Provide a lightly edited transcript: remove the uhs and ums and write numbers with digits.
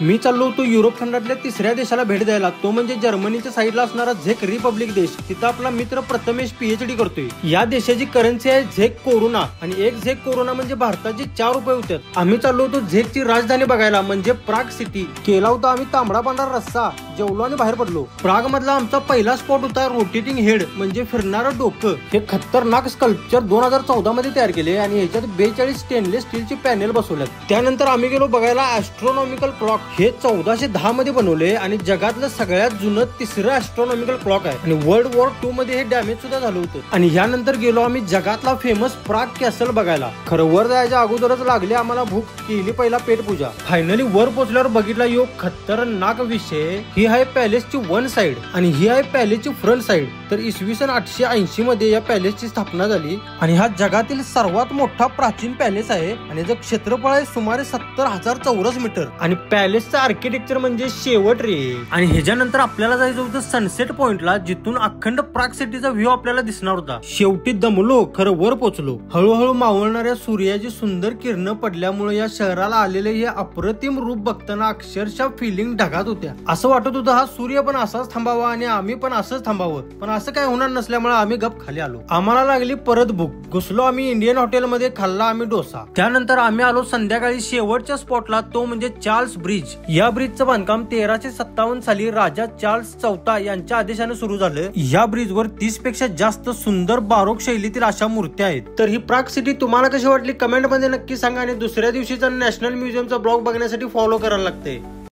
मी चाललो होतो युरोप खंडातल्या तिसऱ्या देशाला भेट द्यायला, तो म्हणजे जर्मनीच्या साईडला असणारा झेक रिपब्लिक देश. तिथं आपला मित्र प्रथमेश पीएचडी करतोय. या देशाची करन्सी आहे झेक कोरोना आणि एक झेक कोरोना म्हणजे भारताचे 4 रुपये होते. आम्ही चाललो होतो झेकची राजधानी बघायला म्हणजे प्राग सिटी. केला होता आम्ही तांबडा पांढरा रस्सा, जेवलो आणि बाहेर पडलो. प्राग मधला आमचा पहिला स्पॉट होता रोटेटिंग हेड म्हणजे फिरणारं डोकं. हे खतरनाक स्कल्पचर 2014 मध्ये तयार केले आणि ह्याच्यात 42 स्टेनलेस स्टीलचे पॅनेल बसवल्यात. त्यानंतर आम्ही गेलो बघायला ऍस्ट्रॉनॉमिकल क्लॉक. हे 1410 मध्ये बनवले आणि जगातलं सगळ्यात जुनं तिसरं ऍस्ट्रॉनॉमिकल क्लॉक आहे आणि वर्ल्ड वॉर 2 मध्ये हे डॅमेज सुद्धा झालं होतं. आणि ह्यानंतर गेलो आम्ही जगातला फेमस प्राग कॅसल बघायला. खरं वर जायच्या अगोदरच लागली आम्हाला भूक. केली पहिला पेट पूजा. फायनली वर पोहोचल्यावर बघितला यो खतरनाक विषय. ही आहे पॅलेसची वन साइड आणि ही आहे पॅलेसची फ्रंट साइड. तर इसवी सन 880 मध्ये या पॅलेसची स्थापना झाली आणि हा जगातील सर्वात मोठा प्राचीन पॅलेस आहे आणि याचं क्षेत्रफळ आहे सुमारे 70,000 चौरस मीटर. आणि पॅलेसचं आर्किटेक्चर म्हणजे शेवट रे. आणि ह्याच्यानंतर आपल्याला जायचं होतं सनसेट पॉइंटला, जिथून अखंड प्राग सिटीचा व्ह्यू आपल्याला दिसणार होता. शेवटी दमलो, खरं वर पोहोचलो. हळूहळू मावळणाऱ्या सूर्याची सुंदर किरण पडल्यामुळे या शहराला आलेले हे अप्रतिम रूप बघताना अक्षरशः फिलिंग ढगात होत्या. असं वाटत होतं हा सूर्य पण असाच थांबावा आणि आम्ही पण असंच थांबावं, पण असं काय होणार नसल्यामुळे आम्ही गप खाली आलो. आम्हाला लागली परत भूक. घुसलो आम्ही इंडियन हॉटेलमध्ये, खाल्ला आम्ही डोसा. त्यानंतर आम्ही आलो संध्याकाळी शेवटच्या स्पॉटला, तो म्हणजे चार्ल्स ब्रिज. या ब्रिजचं बांधकाम 1357 साली राजा चार्ल्स चौथा यांच्या आदेशाने सुरू झालं. या ब्रिजवर 30 पेक्षा जास्त सुंदर बारोक शैलीतील अशा मूर्त्या आहेत. तर ही प्राग सिटी तुम्हाला कशी वाटली कमेंट मध्ये नक्की सांगा आणि दुसऱ्या दिवशीचा नॅशनल म्युझियमचा ब्लॉग बघण्यासाठी फॉलो करायला लागते.